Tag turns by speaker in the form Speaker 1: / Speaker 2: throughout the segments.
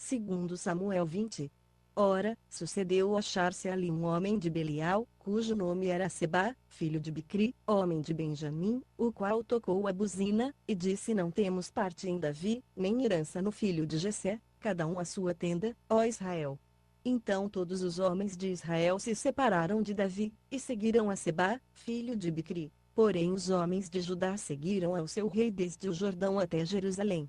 Speaker 1: Segundo Samuel 20. Ora, sucedeu achar-se ali um homem de Belial, cujo nome era Seba, filho de Bicri, homem de Benjamim, o qual tocou a buzina, e disse: Não temos parte em Davi, nem herança no filho de Jessé, cada um à sua tenda, ó Israel. Então todos os homens de Israel se separaram de Davi, e seguiram a Seba, filho de Bicri. Porém os homens de Judá seguiram ao seu rei desde o Jordão até Jerusalém.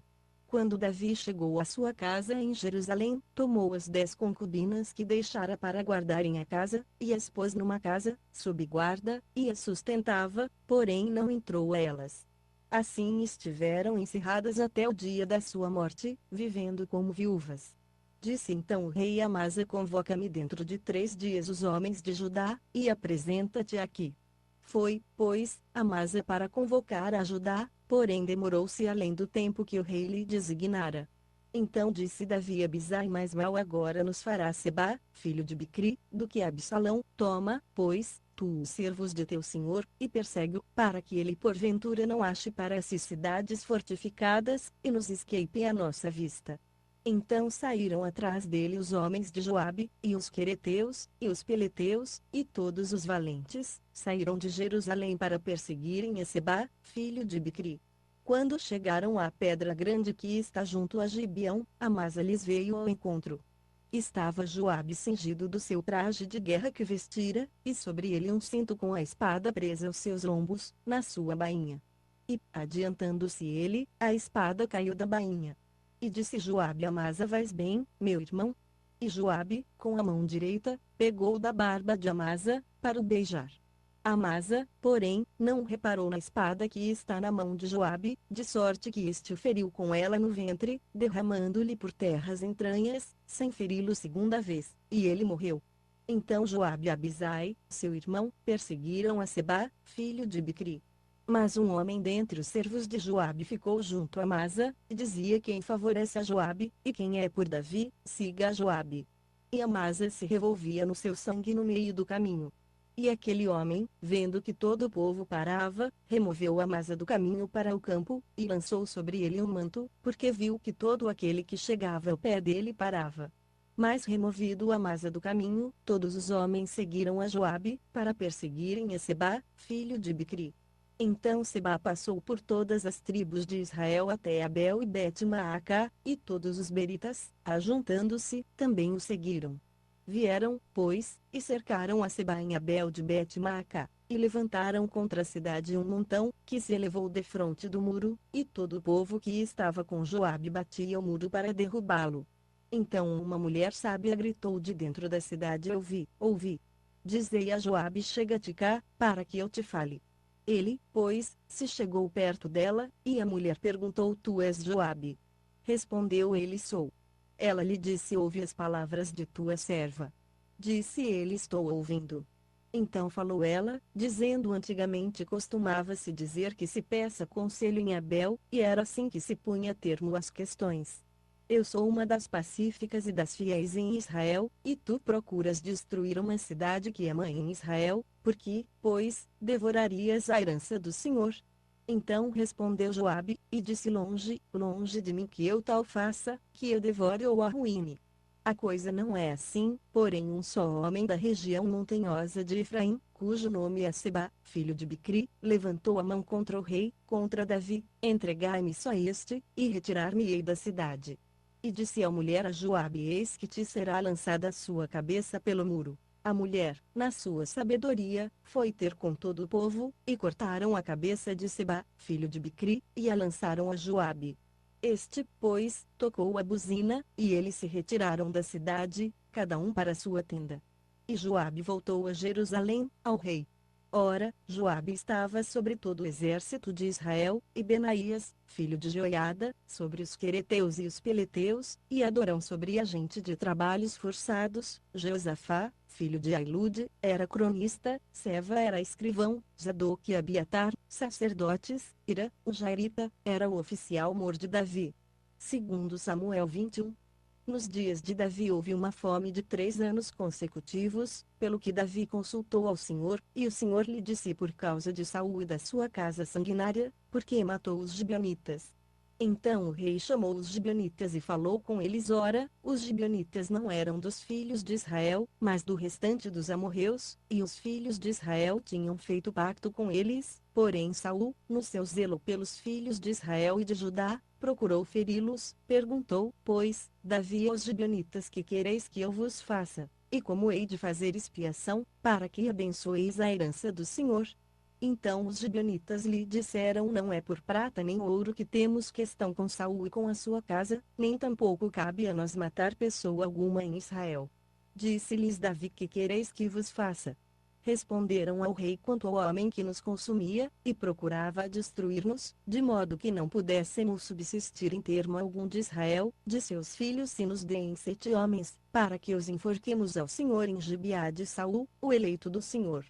Speaker 1: Quando Davi chegou à sua casa em Jerusalém, tomou as 10 concubinas que deixara para guardarem a casa, e as pôs numa casa, sob guarda, e as sustentava, porém não entrou a elas. Assim estiveram encerradas até o dia da sua morte, vivendo como viúvas. Disse então o rei Amasa: Convoca-me dentro de 3 dias os homens de Judá, e apresenta-te aqui. Foi, pois, Amasa para convocar a Judá, porém demorou-se além do tempo que o rei lhe designara. Então disse Davi a Abisai: Mais mal agora nos fará Seba, filho de Bicri, do que Absalão. Toma, pois, tu os servos de teu senhor, e persegue-o, para que ele porventura não ache para si cidades fortificadas, e nos escape à nossa vista. Então saíram atrás dele os homens de Joabe, e os quereteus, e os peleteus, e todos os valentes, saíram de Jerusalém para perseguirem a Seba, filho de Bicri. Quando chegaram à pedra grande que está junto a Gibeão, Amasa lhes veio ao encontro. Estava Joabe cingido do seu traje de guerra que vestira, e sobre ele um cinto com a espada presa aos seus lombos, na sua bainha. E, adiantando-se ele, a espada caiu da bainha. E disse Joabe a Amasa: Vais bem, meu irmão? E Joabe, com a mão direita, pegou da barba de Amasa, para o beijar. Amasa, porém, não reparou na espada que está na mão de Joabe, de sorte que este o feriu com ela no ventre, derramando-lhe por terra as entranhas, sem feri-lo segunda vez, e ele morreu. Então Joabe e Abisai, seu irmão, perseguiram a Seba, filho de Bicri. Mas um homem dentre os servos de Joabe ficou junto a Amasa, e dizia: Quem favorece a Joabe, e quem é por Davi, siga a Joabe. E Amasa se revolvia no seu sangue no meio do caminho. E aquele homem, vendo que todo o povo parava, removeu Amasa do caminho para o campo, e lançou sobre ele um manto, porque viu que todo aquele que chegava ao pé dele parava. Mas removido Amasa do caminho, todos os homens seguiram a Joabe, para perseguirem a Seba, filho de Bicri. Então Seba passou por todas as tribos de Israel até Abel e Bet-Maacá, e todos os beritas, ajuntando-se, também o seguiram. Vieram, pois, e cercaram a Seba em Abel de Bet-Maacá, e levantaram contra a cidade um montão, que se elevou defronte do muro, e todo o povo que estava com Joabe batia o muro para derrubá-lo. Então uma mulher sábia gritou de dentro da cidade: Ouvi, ouvi. Dizei a Joabe: Chega-te cá, para que eu te fale. Ele, pois, se chegou perto dela, e a mulher perguntou: Tu és Joabe? Respondeu ele: Sou. Ela lhe disse: Ouve as palavras de tua serva. Disse ele: Estou ouvindo. Então falou ela, dizendo: Antigamente costumava-se dizer que se peça conselho em Abel, e era assim que se punha termo às questões. Eu sou uma das pacíficas e das fiéis em Israel, e tu procuras destruir uma cidade que é mãe em Israel, porque, pois, devorarias a herança do Senhor. Então respondeu Joabe, e disse: Longe, longe de mim que eu tal faça, que eu devore ou arruíne. A coisa não é assim, porém um só homem da região montanhosa de Efraim, cujo nome é Seba, filho de Bicri, levantou a mão contra o rei, contra Davi: Entregai-me só este, e retirar-me-ei da cidade. E disse a mulher a Joabe: Eis que te será lançada a sua cabeça pelo muro. A mulher, na sua sabedoria, foi ter com todo o povo, e cortaram a cabeça de Seba, filho de Bicri, e a lançaram a Joabe. Este, pois, tocou a buzina, e eles se retiraram da cidade, cada um para sua tenda. E Joabe voltou a Jerusalém, ao rei. Ora, Joabe estava sobre todo o exército de Israel, e Benaías, filho de Joiada, sobre os quereteus e os peleteus, e Adorão sobre a gente de trabalhos forçados. Josafá, filho de Ailude, era cronista, Seva era escrivão, Zadoc e Abiatar, sacerdotes, Ira, o Jairita, era o oficial-mor de Davi. Segundo Samuel 21. Nos dias de Davi houve uma fome de 3 anos consecutivos, pelo que Davi consultou ao Senhor, e o Senhor lhe disse: Por causa de Saul e da sua casa sanguinária, porque matou os gibeonitas. Então o rei chamou os gibeonitas e falou com eles. Ora, os gibeonitas não eram dos filhos de Israel, mas do restante dos amorreus, e os filhos de Israel tinham feito pacto com eles. Porém Saul, no seu zelo pelos filhos de Israel e de Judá, procurou feri-los. Perguntou, pois, Davi aos gibeonitas: que quereis que eu vos faça? E como hei de fazer expiação, para que abençoeis a herança do Senhor? Então os gibeonitas lhe disseram: não é por prata nem ouro que temos questão com Saul e com a sua casa, nem tampouco cabe a nós matar pessoa alguma em Israel. Disse-lhes Davi: que quereis que vos faça? Responderam ao rei: quanto ao homem que nos consumia, e procurava destruir-nos, de modo que não pudéssemos subsistir em termo algum de Israel, de seus filhos se nos deem 7 homens, para que os enforquemos ao Senhor em Gibeá de Saul, o eleito do Senhor.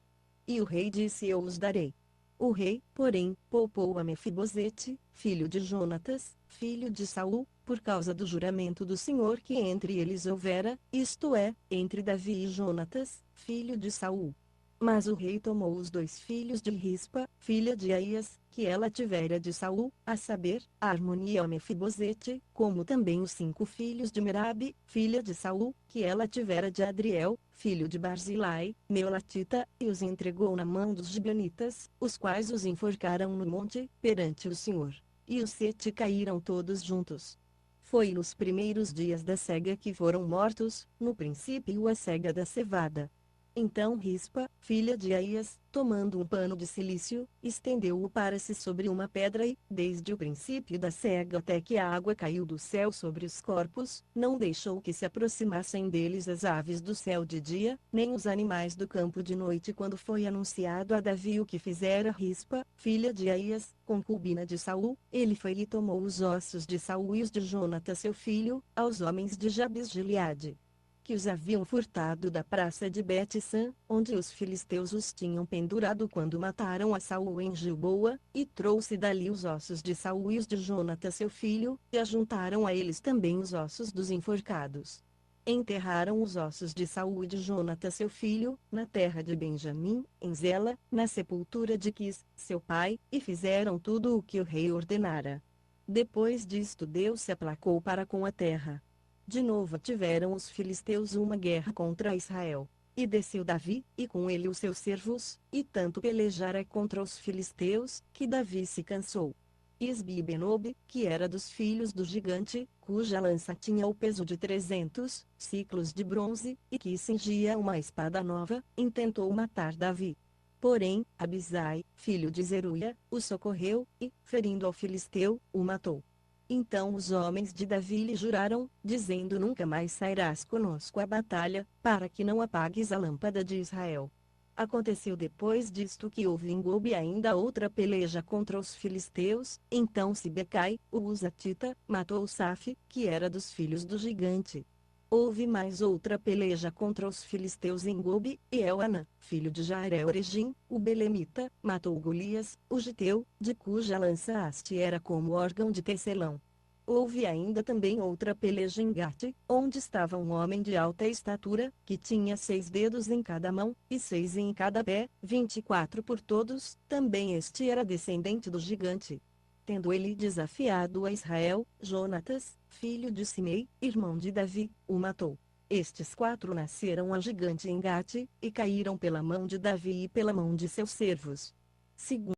Speaker 1: E o rei disse: eu os darei. O rei, porém, poupou a Mefibosete, filho de Jonatas, filho de Saul, por causa do juramento do Senhor que entre eles houvera, isto é, entre Davi e Jonatas, filho de Saul. Mas o rei tomou os 2 filhos de Rispa, filha de Aias, que ela tivera de Saul, a saber, a Armoni e a Mefibosete, como também os 5 filhos de Merabe, filha de Saul, que ela tivera de Adriel, filho de Barzilai, Meolatita, e os entregou na mão dos gibeonitas, os quais os enforcaram no monte, perante o Senhor. E os 7 caíram todos juntos. Foi nos primeiros dias da cega que foram mortos, no princípio a cega da cevada. Então Rispa, filha de Aias, tomando um pano de cilício, estendeu-o para si sobre uma pedra e, desde o princípio da cega até que a água caiu do céu sobre os corpos, não deixou que se aproximassem deles as aves do céu de dia, nem os animais do campo de noite. Quando foi anunciado a Davi o que fizera Rispa, filha de Aias, concubina de Saul, ele foi e tomou os ossos de Saul e os de Jonatas seu filho, aos homens de Jabes de Gileade, que os haviam furtado da praça de Bet-san, onde os filisteus os tinham pendurado quando mataram a Saul em Gilboa, e trouxe dali os ossos de Saul e os de Jonatas seu filho, e ajuntaram a eles também os ossos dos enforcados. Enterraram os ossos de Saul e de Jonatas seu filho, na terra de Benjamim, em Zela, na sepultura de Quis, seu pai, e fizeram tudo o que o rei ordenara. Depois disto Deus se aplacou para com a terra. De novo tiveram os filisteus uma guerra contra Israel. E desceu Davi, e com ele os seus servos, e tanto pelejara contra os filisteus, que Davi se cansou. Isbi-Benob, que era dos filhos do gigante, cuja lança tinha o peso de 300 ciclos de bronze, e que cingia uma espada nova, intentou matar Davi. Porém, Abisai, filho de Zeruia, o socorreu, e, ferindo ao filisteu, o matou. Então os homens de Davi lhe juraram, dizendo: nunca mais sairás conosco à batalha, para que não apagues a lâmpada de Israel. Aconteceu depois disto que houve em Gobe ainda outra peleja contra os filisteus, então Sibecai, o Uzatita, matou Saf, que era dos filhos do gigante. Houve mais outra peleja contra os filisteus em Gobe, e Elana, filho de Jaaré-Oregim, o belemita, matou Golias, o giteu, de cuja lança haste era como órgão de tecelão. Houve ainda também outra peleja em Gate, onde estava um homem de alta estatura, que tinha 6 dedos em cada mão, e 6 em cada pé, 24 por todos, também este era descendente do gigante. Tendo ele desafiado a Israel, Jonatas, filho de Simei, irmão de Davi, o matou. Estes 4 nasceram a gigante em Gate, e caíram pela mão de Davi e pela mão de seus servos. Segundo